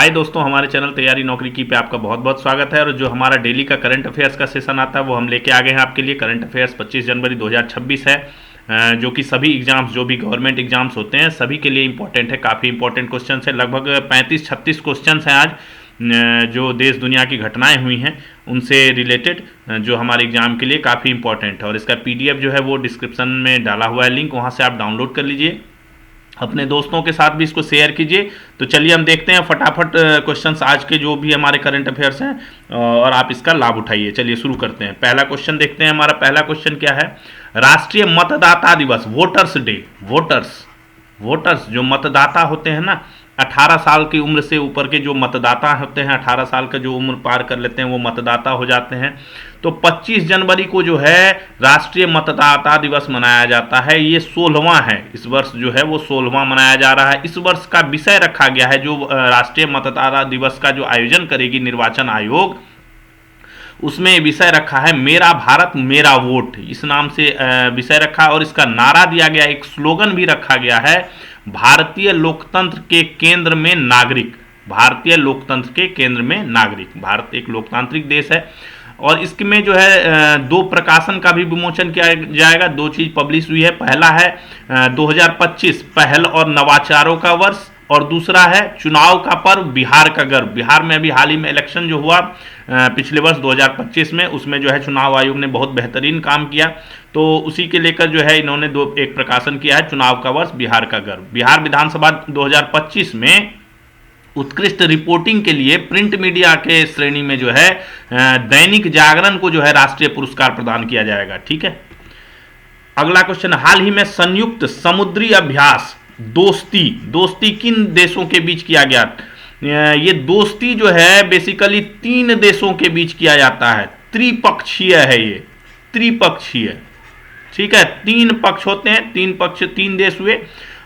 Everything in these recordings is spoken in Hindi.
हाय दोस्तों, हमारे चैनल तैयारी नौकरी की पे आपका बहुत बहुत स्वागत है। और जो हमारा डेली का करंट अफेयर्स का सेशन आता है वो हम लेके आ गए हैं आपके लिए। करंट अफेयर्स 25 जनवरी 2026 है, जो कि सभी एग्जाम्स, जो भी गवर्नमेंट एग्जाम्स होते हैं सभी के लिए इंपॉर्टेंट है। काफ़ी इंपॉर्टेंट क्वेश्चन है, लगभग 35-36 क्वेश्चन हैं आज, जो देश दुनिया की घटनाएं हुई हैं उनसे रिलेटेड, जो हमारे एग्जाम के लिए काफ़ी इंपॉर्टेंट है। और इसका PDF जो है वो डिस्क्रिप्शन में डाला हुआ है लिंक, वहाँ से आप डाउनलोड कर लीजिए, अपने दोस्तों के साथ भी इसको शेयर कीजिए। तो चलिए हम देखते हैं फटाफट क्वेश्चंस आज के जो भी हमारे करंट अफेयर्स हैं, और आप इसका लाभ उठाइए। चलिए शुरू करते हैं। पहला क्वेश्चन देखते हैं। हमारा पहला क्वेश्चन क्या है? राष्ट्रीय मतदाता दिवस, वोटर्स डे, वोटर्स जो मतदाता होते हैं ना, 18 साल की उम्र से ऊपर के जो मतदाता होते हैं, 18 साल का जो उम्र पार कर लेते हैं वो मतदाता हो जाते हैं। तो 25 जनवरी को जो है राष्ट्रीय मतदाता दिवस मनाया जाता है। ये 16वां है, इस वर्ष जो है वो 16वां मनाया जा रहा है। इस वर्ष का विषय रखा गया है, जो राष्ट्रीय मतदाता दिवस का जो आयोजन करेगी निर्वाचन आयोग, उसमें विषय रखा है मेरा भारत मेरा वोट। इस नाम से विषय रखा, और इसका नारा दिया गया, एक स्लोगन भी रखा गया है, भारतीय लोकतंत्र के केंद्र में नागरिक। भारतीय लोकतंत्र के केंद्र में नागरिक। भारत एक लोकतांत्रिक देश है, और इसमें जो है 2 प्रकाशन का भी विमोचन किया जाएगा। 2 चीज पब्लिश हुई है। पहला है 2025 पहल और नवाचारों का वर्ष, और दूसरा है चुनाव का पर्व बिहार का गर्व। बिहार में अभी हाल ही में इलेक्शन जो हुआ पिछले वर्ष 2025 में, उसमें जो है चुनाव आयोग ने बहुत बेहतरीन काम किया, तो उसी के लेकर जो है इन्होंने एक प्रकाशन किया है, चुनाव का वर्ष बिहार का गर्व। बिहार विधानसभा 2025 में उत्कृष्ट रिपोर्टिंग के लिए प्रिंट मीडिया के श्रेणी में जो है दैनिक जागरण को जो है राष्ट्रीय पुरस्कार प्रदान किया जाएगा। ठीक है। अगला क्वेश्चन, हाल ही में संयुक्त समुद्री अभ्यास दोस्ती किन देशों के बीच किया गया? ये दोस्ती जो है बेसिकली 3 देशों के बीच किया जाता है। त्रिपक्षीय है ये, त्रिपक्षीय। ठीक है, 3 पक्ष होते हैं, 3 पक्ष 3 देश हुए,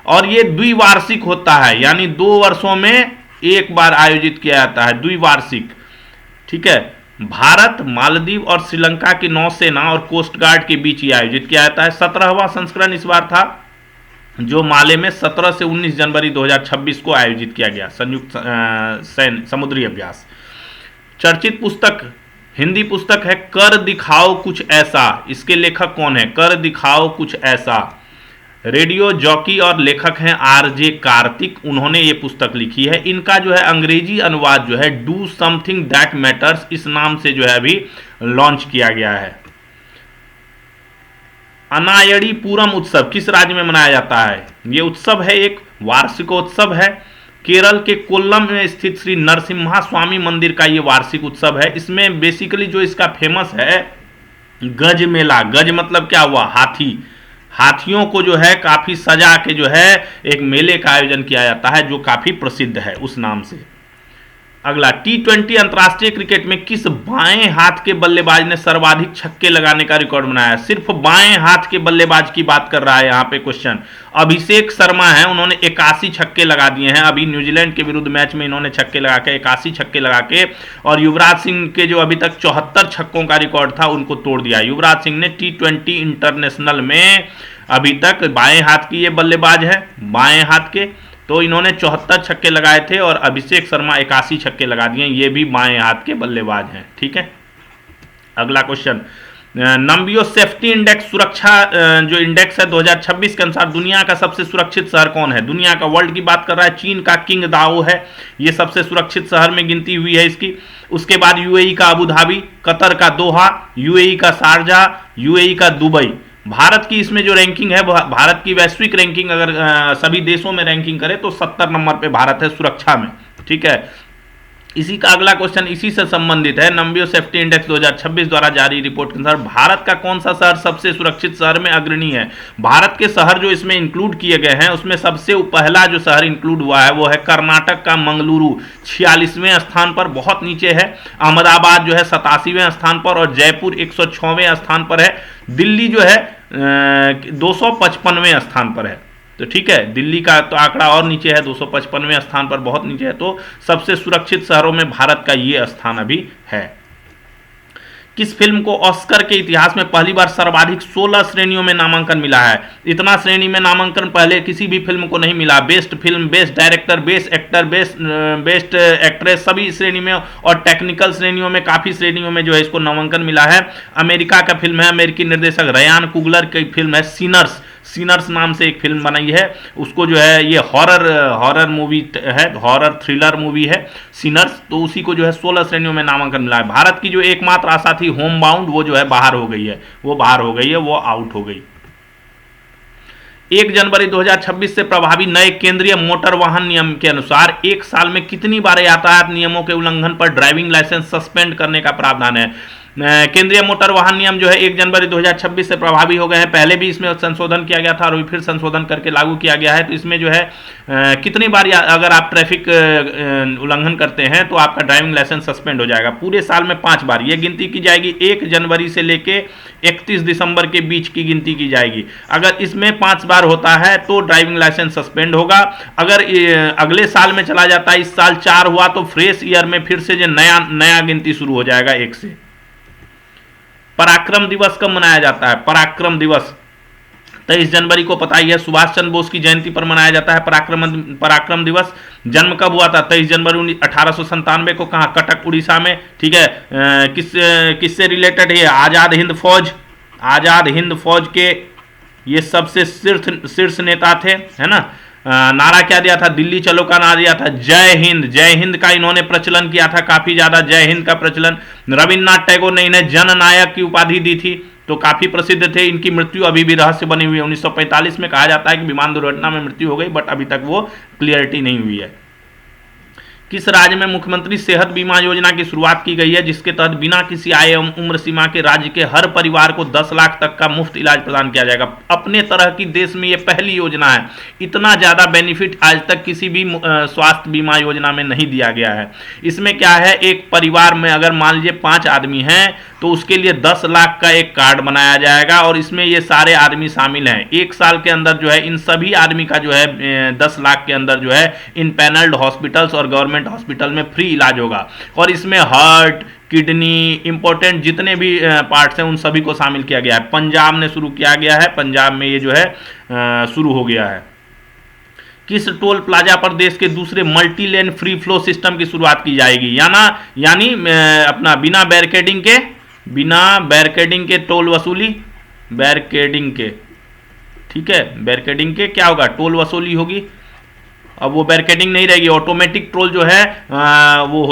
और ये द्विवार्षिक होता है, यानी 2 वर्षों में एक बार आयोजित किया जाता है, द्विवार्षिक। ठीक है। भारत, मालदीव और श्रीलंका की नौसेना और कोस्ट गार्ड के बीच ये आयोजित किया जाता है। 17वां संस्करण इस बार था, जो माले में 17 से 19 जनवरी 2026 को आयोजित किया गया, संयुक्त समुद्री अभ्यास। चर्चित पुस्तक, हिंदी पुस्तक है कर दिखाओ कुछ ऐसा। इसके लेखक कौन है? कर दिखाओ कुछ ऐसा। रेडियो जॉकी और लेखक हैं RJ कार्तिक, उन्होंने ये पुस्तक लिखी है। इनका जो है अंग्रेजी अनुवाद जो है डू समथिंग दैट मैटर्स, इस नाम से जो है अभी लॉन्च किया गया है। अनायड़ी पूरम उत्सव किस राज्य में मनाया जाता है? ये उत्सव है एक वार्षिकोत्सव है। केरल के कोल्लम में स्थित श्री नरसिम्हा स्वामी मंदिर का ये वार्षिक उत्सव है। इसमें बेसिकली जो इसका फेमस है गज मेला। गज मतलब क्या हुआ? हाथी। हाथियों को जो है काफी सजा के जो है एक मेले का आयोजन किया जाता है, जो काफी प्रसिद्ध है उस नाम से। अगला, T20 अंतर्राष्ट्रीय क्रिकेट में किस बाएं हाथ के बल्लेबाज ने सर्वाधिक छक्के लगाने का रिकॉर्ड बनाया? सिर्फ बाएं हाथ के बल्लेबाज की बात कर रहा है यहाँ पे क्वेश्चन। अभिषेक शर्मा है, उन्होंने 81 छक्के लगा दिए हैं। अभी न्यूजीलैंड के विरुद्ध मैच में इन्होंने छक्के लगा के 81 छक्के लगा के, और युवराज सिंह के जो अभी तक 74 छक्कों का रिकॉर्ड था उनको तोड़ दिया। युवराज सिंह ने T20 इंटरनेशनल में अभी तक बाएं हाथ की ये बल्लेबाज है, बाएं हाथ के, तो इन्होंने 74 छक्के लगाए थे, और अभिषेक शर्मा 81 छक्के लगा दिए, ये भी बाएं हाथ के बल्लेबाज हैं। ठीक है। अगला क्वेश्चन, नंबियो सेफ्टी इंडेक्स, सुरक्षा जो इंडेक्स है 2026 के अनुसार दुनिया का सबसे सुरक्षित शहर कौन है? दुनिया का, वर्ल्ड की बात कर रहा है। चीन का किंग दाओ है, ये सबसे सुरक्षित शहर में गिनती हुई है इसकी। उसके बाद UAE का अबू धाबी, कतर का दोहा, UAE का शारजाह, UAE का दुबई। भारत की इसमें जो रैंकिंग है, भारत की वैश्विक रैंकिंग अगर सभी देशों में रैंकिंग करें तो 70 नंबर पे भारत है सुरक्षा में। ठीक है। इसी का अगला क्वेश्चन इसी से संबंधित है। नंबियो सेफ्टी इंडेक्स 2026 द्वारा जारी रिपोर्ट के अनुसार भारत का कौन सा शहर सबसे सुरक्षित शहर में अग्रणी है? भारत के शहर जो इसमें इंक्लूड किए गए हैं उसमें सबसे पहला जो शहर इंक्लूड हुआ है वो है कर्नाटक का मंगलुरु, 46वें स्थान पर, बहुत नीचे है। अहमदाबाद जो है 87वें स्थान पर, और जयपुर 106वें स्थान पर है। दिल्ली जो है 255वें स्थान पर है। तो ठीक है, दिल्ली का तो आंकड़ा और नीचे है, 255वें स्थान पर, बहुत नीचे है। तो सबसे सुरक्षित शहरों में भारत का ये स्थान अभी है। किस फिल्म को ऑस्कर के इतिहास में पहली बार सर्वाधिक 16 श्रेणियों में नामांकन मिला है? इतना श्रेणी में नामांकन पहले किसी भी फिल्म को नहीं मिला। Best film, best director, best actor, best actress, सभी श्रेणी में, और टेक्निकल श्रेणियों में, काफ़ी श्रेणियों में जो है इसको नामांकन मिला है। अमेरिका का फिल्म है, अमेरिकी निर्देशक रयान कुगलर की फिल्म है सिनर्स। सिनर्स नाम से एक फिल्म बनाई है, उसको जो है ये हॉरर मूवी है, हॉरर थ्रिलर मूवी है सिनर्स, तो उसी को जो है 16 श्रेणियों में नामांकन मिला है। भारत की जो एकमात्र आशा थी होम बाउंड, वो जो है बाहर हो गई है, वो बाहर हो गई है, वो आउट हो गई। 1 जनवरी 2026 से प्रभावी नए केंद्रीय मोटर वाहन नियम के अनुसार 1 साल में कितनी बार यातायात नियमों के उल्लंघन पर ड्राइविंग लाइसेंस सस्पेंड करने का प्रावधान है? केंद्रीय मोटर वाहन नियम जो है 1 जनवरी 2026 से प्रभावी हो गए हैं। पहले भी इसमें संशोधन किया गया था और फिर संशोधन करके लागू किया गया है। तो इसमें जो है कितनी बार अगर आप ट्रैफिक उल्लंघन करते हैं तो आपका ड्राइविंग लाइसेंस सस्पेंड हो जाएगा। पूरे साल में 5 बार ये गिनती की जाएगी। 1 जनवरी से लेके 31 दिसंबर के बीच की गिनती की जाएगी। अगर इसमें 5 बार होता है तो ड्राइविंग लाइसेंस सस्पेंड होगा। अगर अगले साल में चला जाता है, इस साल 4 हुआ, तो फ्रेश ईयर में फिर से जो नया गिनती शुरू हो जाएगा 1 से। पराक्रम दिवस कब मनाया जाता है? पराक्रम दिवस 23 जनवरी को पता ही है, सुभाष चंद्र बोस की जयंती पर मनाया जाता है पराक्रम दिवस। जन्म कब हुआ था? 23 जनवरी 1897 को। कहाँ? कटक, उड़ीसा में। ठीक है। किससे रिलेटेड है? आज़ाद हिंद फौज। आज़ाद हिंद फौज के ये सबसे शीर्ष नेता थे, है ना। नारा क्या दिया था? दिल्ली चलो का नारा दिया था। जय हिंद, जय हिंद का इन्होंने प्रचलन किया था, काफी ज्यादा जय हिंद का प्रचलन। रविन्द्रनाथ टैगोर ने इन्हें जननायक की उपाधि दी थी, तो काफी प्रसिद्ध थे। इनकी मृत्यु अभी भी रहस्य बनी हुई है। 1945 में कहा जाता है कि विमान दुर्घटना में मृत्यु हो गई, बट अभी तक वो क्लियरिटी नहीं हुई है। किस राज्य में मुख्यमंत्री सेहत बीमा योजना की शुरुआत की गई है, जिसके तहत बिना किसी आय एवं उम्र सीमा के राज्य के हर परिवार को 10 लाख तक का मुफ्त इलाज प्रदान किया जाएगा? अपने तरह की देश में ये पहली योजना है। इतना ज़्यादा बेनिफिट आज तक किसी भी स्वास्थ्य बीमा योजना में नहीं दिया गया है। इसमें क्या है, एक परिवार में अगर मान लीजिए 5 आदमी हैं तो उसके लिए 10 लाख का एक कार्ड बनाया जाएगा और इसमें ये सारे आदमी शामिल हैं। 1 साल के अंदर जो है इन सभी आदमी का जो है 10 लाख के अंदर जो है इन पैनल्ड हॉस्पिटल्स और गवर्नमेंट हॉस्पिटल में फ्री इलाज होगा। और इसमें हार्ट, किडनी, इंपॉर्टेंट जितने भी पार्ट्स हैं उन सभी को शामिल किया गया है। पंजाब ने शुरू किया गया है, पंजाब में ये जो है शुरू हो गया है। किस टोल प्लाजा पर देश के दूसरे multi lane free flow system की शुरुआत की जाएगी? यानी अपना बिना बैरिकेडिंग के टोल वसूली, बैरिकेडिंग के, ठीक है, बैरिकेडिंग के क्या होगा? टोल वसूली होगी। अब वो बैरिकेडिंग नहीं रहेगी, ऑटोमेटिक टोल जो है वो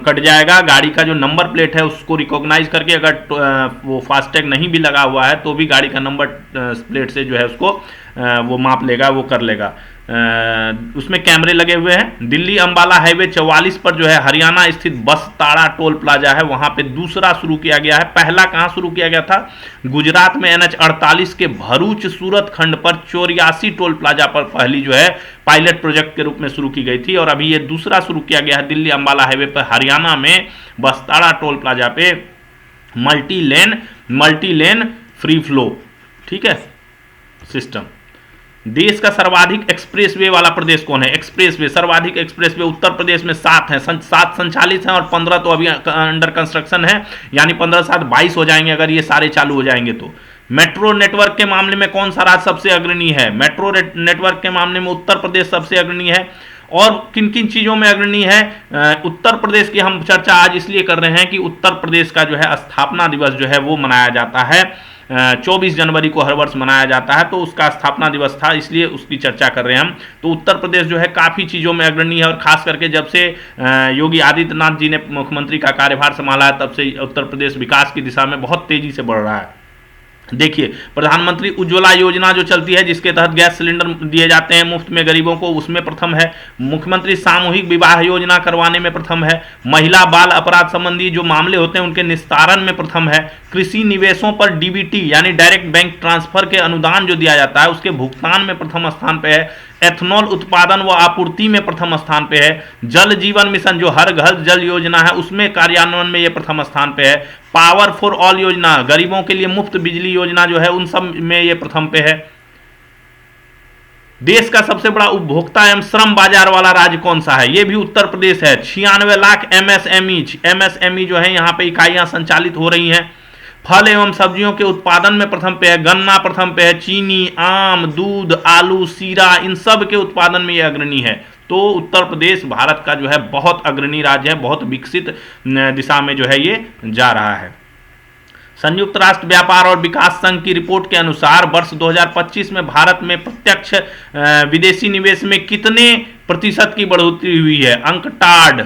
कट जाएगा। गाड़ी का जो नंबर प्लेट है उसको रिकॉग्नाइज करके अगर वो फास्टैग नहीं भी लगा हुआ है तो भी गाड़ी का नंबर प्लेट से जो है उसको वो माप लेगा, वो कर लेगा। उसमें कैमरे लगे हुए हैं। दिल्ली अंबाला हाईवे 44 पर जो है हरियाणा स्थित बसताड़ा टोल प्लाजा है, वहां पे दूसरा शुरू किया गया है। पहला कहां शुरू किया गया था? गुजरात में NH 48 के भरूच सूरत खंड पर 84 टोल प्लाजा पर पहली जो है पायलट प्रोजेक्ट के रूप में शुरू की गई थी और अभी ये दूसरा शुरू किया गया है दिल्ली अंबाला हाईवे पर हरियाणा में बसताड़ा टोल प्लाजा पे मल्टी लेन फ्री फ्लो, ठीक है, सिस्टम। देश का सर्वाधिक एक्सप्रेसवे वाला प्रदेश कौन है? एक्सप्रेसवे, सर्वाधिक एक्सप्रेसवे उत्तर प्रदेश में 7 हैं, 7 संचालित हैं और 15 तो अभी अंडर कंस्ट्रक्शन है, यानी 15 साथ 22 हो जाएंगे अगर ये सारे चालू हो जाएंगे तो। मेट्रो नेटवर्क के मामले में कौन सा राज्य सबसे अग्रणी है? मेट्रो नेटवर्क के मामले में उत्तर प्रदेश सबसे अग्रणी है। और किन किन चीज़ों में अग्रणी है? उत्तर प्रदेश की हम चर्चा आज इसलिए कर रहे हैं कि उत्तर प्रदेश का जो है स्थापना दिवस जो है वो मनाया जाता है 24 जनवरी को हर वर्ष मनाया जाता है, तो उसका स्थापना दिवस था, इसलिए उसकी चर्चा कर रहे हैं हम। तो उत्तर प्रदेश जो है काफ़ी चीज़ों में अग्रणी है और खास करके जब से योगी आदित्यनाथ जी ने मुख्यमंत्री का कार्यभार संभाला है तब से उत्तर प्रदेश विकास की दिशा में बहुत तेज़ी से बढ़ रहा है। देखिए, प्रधानमंत्री उज्ज्वला योजना जो चलती है जिसके तहत गैस सिलेंडर दिए जाते हैं मुफ्त में गरीबों को, उसमें प्रथम है। मुख्यमंत्री सामूहिक विवाह योजना करवाने में प्रथम है। महिला बाल अपराध संबंधी जो मामले होते हैं उनके निस्तारण में प्रथम है। कृषि निवेशों पर DBT यानी डायरेक्ट बैंक ट्रांसफर के अनुदान जो दिया जाता है उसके भुगतान में प्रथम स्थान पे है। एथनॉल उत्पादन व आपूर्ति में प्रथम स्थान पे है। जल जीवन मिशन जो हर घर जल योजना है उसमें कार्यान्वयन में ये प्रथम स्थान पे है। पावर फॉर ऑल योजना, गरीबों के लिए मुफ्त बिजली योजना जो है उन सब में ये प्रथम पे है। देश का सबसे बड़ा उपभोक्ता एवं श्रम बाजार वाला राज्य कौन सा है? ये भी उत्तर प्रदेश है। 96 लाख एमएसएमई जो है यहाँ पे इकाइयां संचालित हो रही हैं। फल एवं सब्जियों के उत्पादन में प्रथम पे है, गन्ना प्रथम पे है, चीनी, आम, दूध, आलू, सीरा, इन सब के उत्पादन में ये अग्रणी है। तो उत्तर प्रदेश भारत का जो है बहुत अग्रणी राज्य है, बहुत विकसित दिशा में जो है ये जा रहा है। संयुक्त राष्ट्र व्यापार और विकास संघ की रिपोर्ट के अनुसार वर्ष 2025 में भारत में प्रत्यक्ष विदेशी निवेश में कितने प्रतिशत की बढ़ोतरी हुई है? UNCTAD,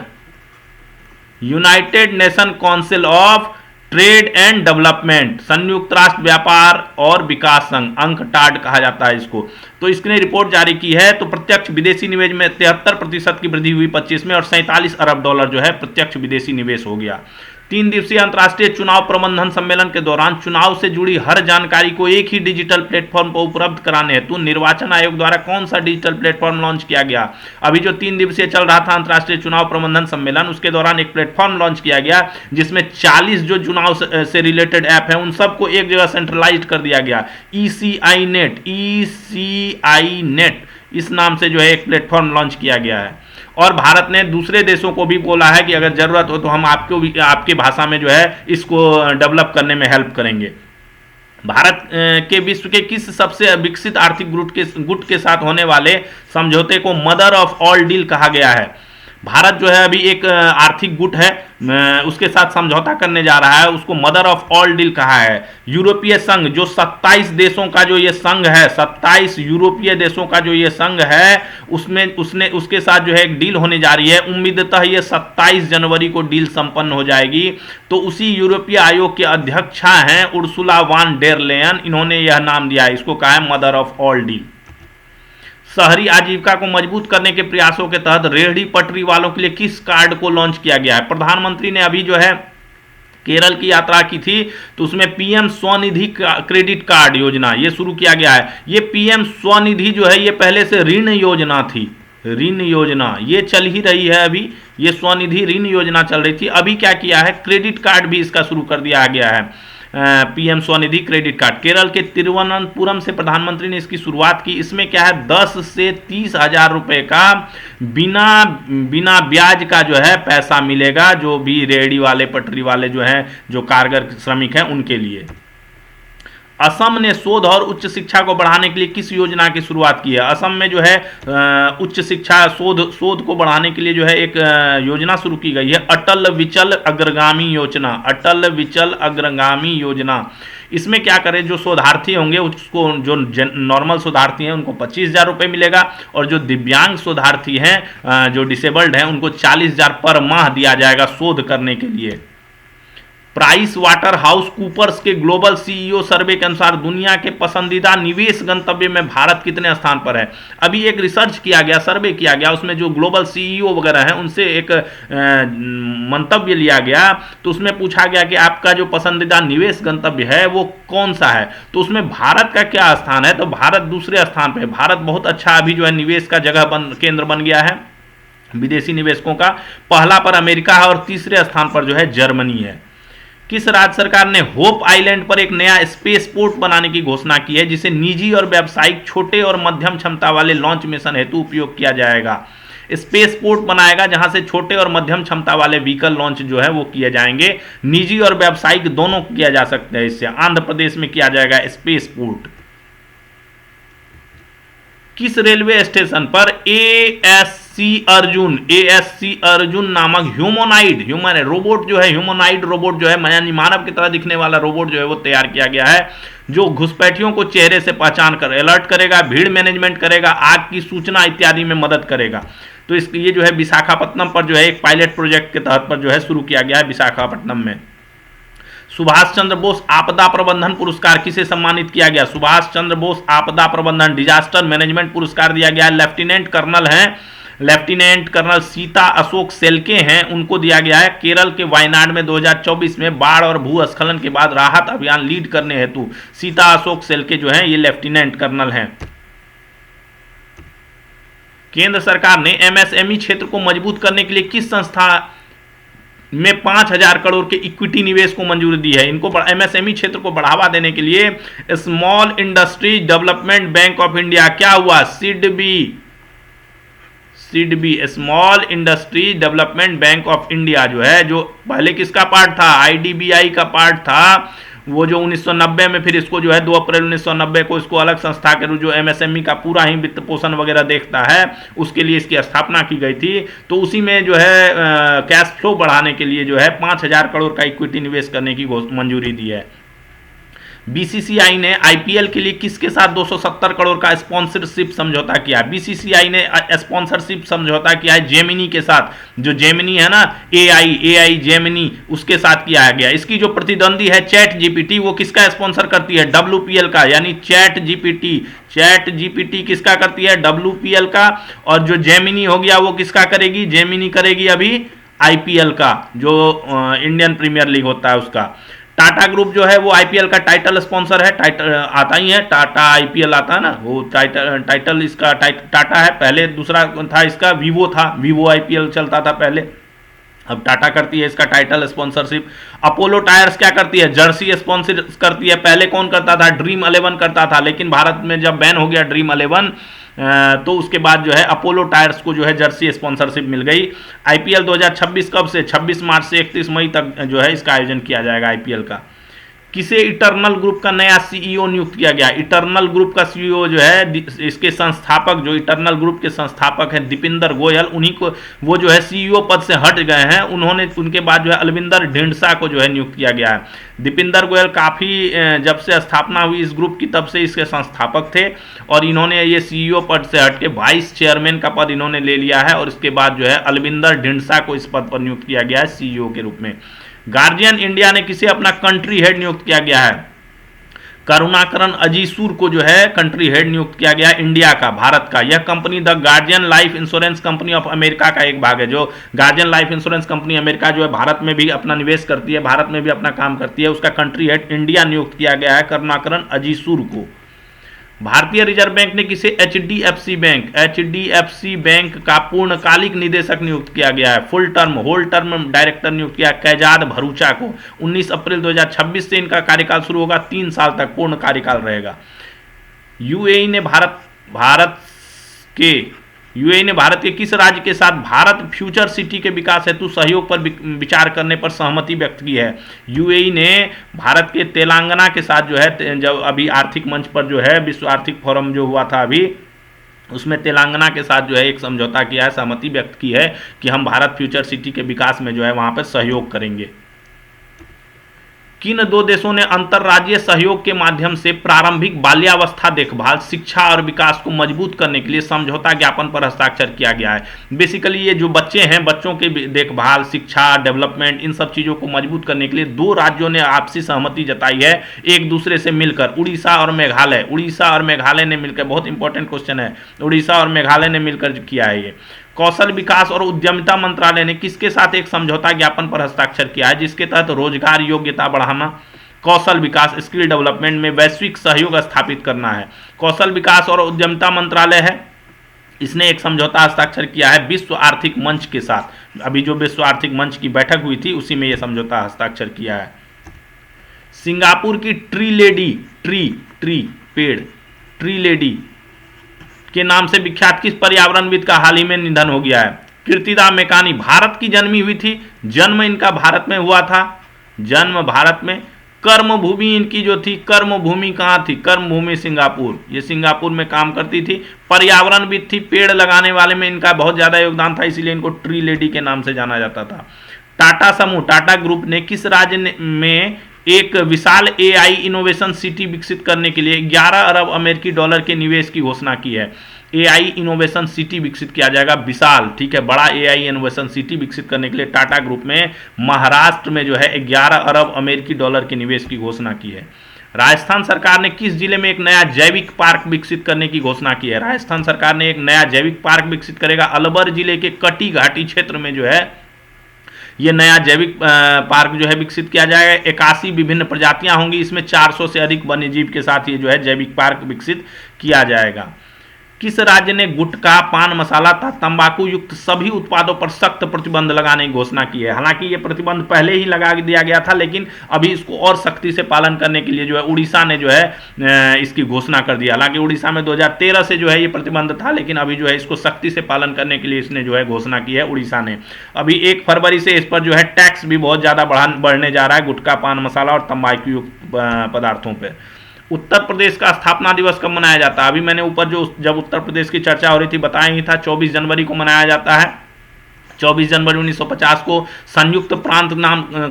United nation council of trade and development, संयुक्त राष्ट्र व्यापार और विकास संघ, अंकटाड कहा जाता है इसको। तो इसने रिपोर्ट जारी की है। तो प्रत्यक्ष विदेशी निवेश में 73% की वृद्धि हुई 25 में और 47 अरब डॉलर जो है प्रत्यक्ष विदेशी निवेश हो गया। 3 दिवसीय अंतर्राष्ट्रीय चुनाव प्रबंधन सम्मेलन के दौरान चुनाव से जुड़ी हर जानकारी को एक ही डिजिटल प्लेटफॉर्म पर उपलब्ध कराने हेतु निर्वाचन आयोग द्वारा कौन सा डिजिटल प्लेटफॉर्म लॉन्च किया गया? अभी जो 3 दिवसीय चल रहा था अंतर्राष्ट्रीय चुनाव प्रबंधन सम्मेलन, उसके दौरान एक प्लेटफॉर्म लॉन्च किया गया जिसमें 40 जो चुनाव से रिलेटेड ऐप है उन सबको एक जगह सेंट्रलाइज कर दिया गया। ECI नेट इस नाम से जो है एक प्लेटफॉर्म लॉन्च किया गया है। और भारत ने दूसरे देशों को भी बोला है कि अगर जरूरत हो तो हम आपको भी आपके भाषा में जो है इसको डेवलप करने में हेल्प करेंगे। भारत के विश्व के किस सबसे विकसित आर्थिक गुट के साथ होने वाले समझौते को मदर ऑफ ऑल डील कहा गया है? भारत जो है अभी एक आर्थिक गुट है, उसके साथ समझौता करने जा रहा है, उसको मदर ऑफ ऑल डील कहा है। यूरोपीय संघ जो 27 देशों का जो ये संघ है, 27 यूरोपीय देशों का जो ये संघ है, उसके साथ जो है एक डील होने जा रही है। उम्मीदतः ये 27 जनवरी को डील संपन्न हो जाएगी। तो उसी यूरोपीय आयोग के अध्यक्षा हैं उर्सुला वान डेर लेयन, इन्होंने यह नाम दिया है, इसको कहा है मदर ऑफ ऑल डील। शहरी आजीविका को मजबूत करने के प्रयासों के तहत रेहड़ी पटरी वालों के लिए किस कार्ड को लॉन्च किया गया है? प्रधानमंत्री ने अभी जो है केरल की यात्रा की थी तो उसमें पीएम स्वनिधि क्रेडिट कार्ड योजना ये शुरू किया गया है। ये पीएम स्वनिधि जो है ये पहले से ऋण योजना थी, ऋण योजना ये चल ही रही है अभी, ये स्वनिधि ऋण योजना चल रही थी। अभी क्या किया है, क्रेडिट कार्ड भी इसका शुरू कर दिया गया है, PM Svanidhi credit card. Kerala के तिरुवनंतपुरम से प्रधानमंत्री ने इसकी शुरुआत की। इसमें क्या है, 10 से 30 हजार रुपए का बिना ब्याज का जो है पैसा मिलेगा, जो भी रेहड़ी वाले पटरी वाले जो हैं, जो कारगर श्रमिक हैं उनके लिए। असम ने शोध और उच्च शिक्षा को बढ़ाने के लिए किस योजना की शुरुआत की है? असम में जो है उच्च शिक्षा शोध को बढ़ाने के लिए जो है एक योजना शुरू की गई है, अटल विचल अग्रगामी योजना, अटल विचल अग्रगामी योजना। इसमें क्या करें, जो शोधार्थी होंगे उसको, जो नॉर्मल शोधार्थी हैं उनको 25,000 रुपये मिलेगा और जो दिव्यांग शोधार्थी हैं, जो डिसेबल्ड हैं, उनको 40,000 पर माह दिया जाएगा शोध करने के लिए। प्राइस वाटर हाउस कूपर्स के ग्लोबल सीईओ सर्वे के अनुसार दुनिया के पसंदीदा निवेश गंतव्य में भारत कितने स्थान पर है? अभी एक रिसर्च किया गया, सर्वे किया गया, उसमें जो ग्लोबल सीईओ वगैरह हैं उनसे एक मंतव्य लिया गया, तो उसमें पूछा गया कि आपका जो पसंदीदा निवेश गंतव्य है वो कौन सा है, तो उसमें भारत का क्या स्थान है? तो भारत दूसरे स्थान पर है। भारत बहुत अच्छा अभी जो है निवेश का केंद्र बन गया है विदेशी निवेशकों का। पहला पर अमेरिका है और तीसरे स्थान पर जो है जर्मनी है। किस राज्य सरकार ने होप आइलैंड पर एक नया स्पेस पोर्ट बनाने की घोषणा की है, जिसे निजी और व्यावसायिक छोटे और मध्यम क्षमता वाले लॉन्च मिशन हेतु उपयोग किया जाएगा? स्पेस पोर्ट बनाएगा जहां से छोटे और मध्यम क्षमता वाले व्हीकल लॉन्च जो है वो किए जाएंगे, निजी और व्यावसायिक दोनों किया जा सकता है। इससे आंध्र प्रदेश में किया जाएगा स्पेस पोर्ट। किस रेलवे स्टेशन पर एएससी अर्जुन नामक ह्यूमन रोबोट जो है, ह्यूमनॉइड रोबोट जो है, यानी मानव की तरह दिखने वाला रोबोट जो है वो तैयार किया गया है, जो घुसपैठियों को चेहरे से पहचान कर अलर्ट करेगा, भीड़ मैनेजमेंट करेगा, आग की सूचना इत्यादि में मदद करेगा। तो इसके ये जो है विशाखापट्टनम पर जो है एक पायलट प्रोजेक्ट के तहत पर जो है शुरू किया गया है विशाखापट्टनम में। सुभाष चंद्र बोस आपदा प्रबंधन पुरस्कार किसे सम्मानित किया गया? सुभाष चंद्र बोस आपदा प्रबंधन डिजास्टर मैनेजमेंट पुरस्कार दिया गया। लेफ्टिनेंट कर्नल सीता अशोक सेल्के हैं, उनको दिया गया है। केरल के वायनाड में 2024 में बाढ़ और भूस्खलन के बाद राहत अभियान लीड करने हेतु सीता अशोक सेल्के जो है ये लेफ्टिनेंट कर्नल हैं। केंद्र सरकार ने एमएसएमई क्षेत्र को मजबूत करने के लिए किस में 5,000 करोड़ के इक्विटी निवेश को मंजूरी दी है। इनको एमएसएमई क्षेत्र को बढ़ावा देने के लिए small industries development bank of India, क्या हुआ, SIDBI small industries development bank of India जो है, जो पहले किसका पार्ट था, आईडीबीआई का पार्ट था, वो जो 1990 में फिर इसको जो है 2 अप्रैल 1990 को इसको अलग संस्था के रूप जो एमएसएमई का पूरा ही वित्त पोषण वगैरह देखता है उसके लिए इसकी स्थापना की गई थी। तो उसी में जो है कैश फ्लो बढ़ाने के लिए जो है 5,000 करोड़ का इक्विटी निवेश करने की मंजूरी दी है। बीसीसीआई ने आईपीएल के लिए किसके साथ 270 करोड़ का स्पॉन्सरशिप समझौता किया? बीसीसीआई ने स्पॉन्सरशिप समझौता किया है जेमिनी के साथ, जो जेमिनी है ना, एआई जेमिनी, उसके साथ किया गया। इसकी जो प्रतिद्वंदी है चैट जीपीटी, वो किसका स्पॉन्सर करती है, डब्ल्यूपीएल का, यानी चैट जीपीटी किसका करती है, डब्ल्यूपीएल का। और जो जेमिनी हो गया वो किसका करेगी, जेमिनी करेगी अभी आईपीएल का, जो इंडियन प्रीमियर लीग होता है उसका। टाटा ग्रुप जो है वो आईपीएल का टाइटल स्पॉन्सर है, टाइटल आता ही है, टाटा आईपीएल आता है ना, वो टाइटल इसका टाटा है। पहले दूसरा था इसका वीवो था, वीवो आईपीएल चलता था पहले, अब टाटा करती है इसका टाइटल स्पॉन्सरशिप। अपोलो टायर्स क्या करती है, जर्सी स्पॉन्सर करती है। पहले कौन करता था, ड्रीम 11 करता था, लेकिन भारत में जब बैन हो गया ड्रीम 11 तो उसके बाद जो है अपोलो टायर्स को जो है जर्सी स्पॉन्सरशिप मिल गई। आईपीएल 2026 कब से, 26 मार्च से 31 मई तक जो है इसका आयोजन किया जाएगा आईपीएल का। किसे इटर्नल ग्रुप का नया सीईओ नियुक्त किया गया? इटर्नल ग्रुप का सीईओ जो है, इसके संस्थापक, जो इटर्नल ग्रुप के संस्थापक हैं दीपिंदर गोयल, उन्हीं को, वो जो है सीईओ पद से हट गए हैं। उनके बाद जो है अलविंदर ढींडसा को जो है नियुक्त किया गया है। दीपिंदर गोयल काफ़ी जब से स्थापना हुई इस ग्रुप की तब से इसके संस्थापक थे, और इन्होंने ये सीईओ पद से हट के वाइस चेयरमैन का पद इन्होंने ले लिया है, और इसके बाद जो है अलविंदर ढींडसा को इस पद पर नियुक्त किया गया है सीईओ के रूप में। गार्जियन इंडिया ने किसे अपना कंट्री हेड नियुक्त किया गया है? करुणाकरन अजीसूर को जो है कंट्री हेड नियुक्त किया गया है इंडिया का, भारत का। यह company the guardian life insurance company of America का एक भाग है। जो guardian life insurance company America जो है भारत में भी अपना निवेश करती है, भारत में भी अपना काम करती है, उसका कंट्री हेड इंडिया नियुक्त किया गया है करुणाकरन अजीसूर को। भारतीय रिजर्व बैंक ने किसे एचडीएफसी बैंक का पूर्णकालिक निदेशक नियुक्त किया गया है, होल टर्म डायरेक्टर नियुक्त किया कैजाद भरूचा को। 19 अप्रैल 2026 से इनका कार्यकाल शुरू होगा, 3 साल तक पूर्ण कार्यकाल रहेगा। यूएई ने भारत के किस राज्य के साथ भारत फ्यूचर सिटी के विकास हेतु सहयोग पर विचार करने पर सहमति व्यक्त की है? यूएई ने भारत के तेलंगाना के साथ जो है, जब अभी आर्थिक मंच पर जो है विश्व आर्थिक फोरम जो हुआ था अभी, उसमें तेलंगाना के साथ जो है एक समझौता किया है, सहमति व्यक्त की है कि हम भारत फ्यूचर सिटी के विकास में जो है वहाँ पर सहयोग करेंगे। किन 2 देशों ने अंतर्राज्यीय सहयोग के माध्यम से प्रारंभिक बाल्यावस्था देखभाल, शिक्षा और विकास को मजबूत करने के लिए समझौता ज्ञापन पर हस्ताक्षर किया गया है? बेसिकली ये जो बच्चे हैं, बच्चों की देखभाल, शिक्षा, डेवलपमेंट, इन सब चीज़ों को मजबूत करने के लिए 2 राज्यों ने आपसी सहमति जताई है एक दूसरे से मिलकर, उड़ीसा और मेघालय ने मिलकर। बहुत इंपॉर्टेंट क्वेश्चन है, उड़ीसा और मेघालय ने मिलकर किया है ये। कौशल विकास और उद्यमिता मंत्रालय ने किसके साथ एक समझौता ज्ञापन पर हस्ताक्षर किया है जिसके तहत रोजगार योग्यता बढ़ाना, कौशल विकास, स्किल डेवलपमेंट में वैश्विक सहयोग स्थापित करना है? कौशल विकास और उद्यमिता मंत्रालय है, इसने एक समझौता हस्ताक्षर किया है विश्व आर्थिक मंच के साथ। अभी जो विश्व आर्थिक मंच की बैठक हुई थी उसी में यह समझौता हस्ताक्षर किया है। सिंगापुर की ट्री लेडी के नाम से विख्यात किस पर्यावरणविद का हाल ही में निधन हो गया है? कीर्तिदा मेकानी भारत की जन्मी हुई थी, जन्म इनका भारत में हुआ था, जन्म भारत में। कर्मभूमि इनकी जो थी, कर्मभूमि कहाँ थी? कर्मभूमि सिंगापुर, ये सिंगापुर में काम करती थी। पर्यावरणविद थी, पेड़ लगाने वाले में इनका बहुत ज़्यादा योगदान था, इसीलिए इनको ट्री लेडी के नाम से जाना जाता था। टाटा समूह, टाटा ग्रुप ने किस राज्य में एक विशाल एआई इनोवेशन सिटी विकसित करने के लिए 11 अरब अमेरिकी डॉलर के निवेश की घोषणा की है? एआई इनोवेशन सिटी विकसित किया जाएगा, विशाल, ठीक है, बड़ा एआई इनोवेशन सिटी विकसित करने के लिए टाटा ग्रुप में महाराष्ट्र में जो है 11 अरब अमेरिकी डॉलर के निवेश की घोषणा की है। राजस्थान सरकार ने किस जिले में एक नया जैविक पार्क विकसित करने की घोषणा की है? राजस्थान सरकार ने एक नया जैविक पार्क विकसित करेगा, अलवर जिले के कटी घाटी क्षेत्र में जो है ये नया जैविक पार्क जो है विकसित किया जाएगा। 81 विभिन्न प्रजातियां होंगी, इसमें 400 से अधिक वन्यजीव के साथ ये जो है जैविक पार्क विकसित किया जाएगा। किस राज्य ने गुटखा, पान मसाला तथा तंबाकू युक्त सभी उत्पादों पर सख्त प्रतिबंध लगाने की घोषणा की है? हालांकि ये प्रतिबंध पहले ही लगा दिया गया था, लेकिन अभी इसको और सख्ती से पालन करने के लिए जो है उड़ीसा ने जो है इसकी घोषणा कर दिया। हालांकि उड़ीसा में 2013 से जो है ये प्रतिबंध था, लेकिन अभी जो है इसको सख्ती से पालन करने के लिए इसने जो है घोषणा की है उड़ीसा ने। अभी 1 फरवरी से इस पर जो है टैक्स भी बहुत ज़्यादा बढ़ने जा रहा है, गुटखा, पान मसाला और तंबाकू युक्त पदार्थों पर। उत्तर प्रदेश का स्थापना दिवस कब मनाया जाता है? अभी मैंने ऊपर जो जब उत्तर प्रदेश की चर्चा हो रही थी बताया ही था, 24 जनवरी को मनाया जाता है। 24 जनवरी 1950 को संयुक्त प्रांत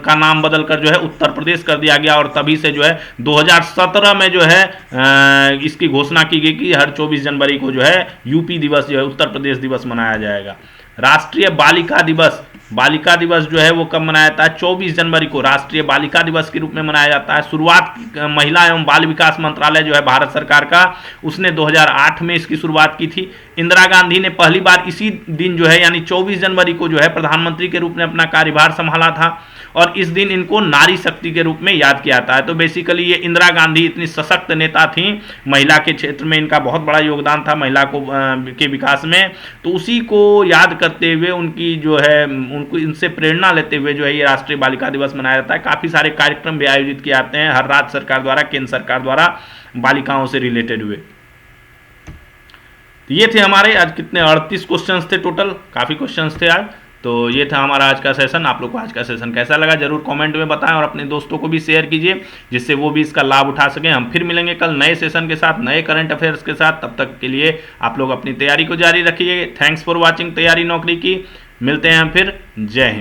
का नाम बदलकर जो है उत्तर प्रदेश कर दिया गया, और तभी से जो है 2017 में जो है इसकी घोषणा की गई कि हर 24 जनवरी को जो है यूपी दिवस जो है उत्तर प्रदेश दिवस मनाया जाएगा। राष्ट्रीय बालिका दिवस, बालिका दिवस जो है वो कब मनाया जाता है? 24 जनवरी को राष्ट्रीय बालिका दिवस के रूप में मनाया जाता है। शुरुआत महिला एवं बाल विकास मंत्रालय जो है भारत सरकार का, उसने 2008 में इसकी शुरुआत की थी। इंदिरा गांधी ने पहली बार इसी दिन जो है यानी 24 जनवरी को जो है प्रधानमंत्री के रूप में अपना कार्यभार संभाला था, और इस दिन इनको नारी शक्ति के रूप में याद किया जाता है। तो बेसिकली ये इंदिरा गांधी इतनी सशक्त नेता थी, महिला के क्षेत्र में इनका बहुत बड़ा योगदान था महिला को के विकास में, तो उसी को याद करते हुए उनकी जो है उनको इनसे प्रेरणा लेते हुए जो है ये राष्ट्रीय बालिका दिवस मनाया जाता है। काफ़ी सारे कार्यक्रम भी आयोजित किए जाते हैं हर राज्य सरकार द्वारा, केंद्र सरकार द्वारा बालिकाओं से रिलेटेड हुए। तो ये थे हमारे आज कितने 38 क्वेश्चंस थे टोटल, काफ़ी क्वेश्चंस थे आज। तो ये था हमारा आज का सेशन। आप लोग को आज का सेशन कैसा लगा जरूर कमेंट में बताएं, और अपने दोस्तों को भी शेयर कीजिए जिससे वो भी इसका लाभ उठा सकें। हम फिर मिलेंगे कल नए सेशन के साथ, नए करंट अफेयर्स के साथ। तब तक के लिए आप लोग अपनी तैयारी को जारी रखिए। थैंक्स फॉर वॉचिंग तैयारी नौकरी की। मिलते हैं हम फिर। जय हिंद।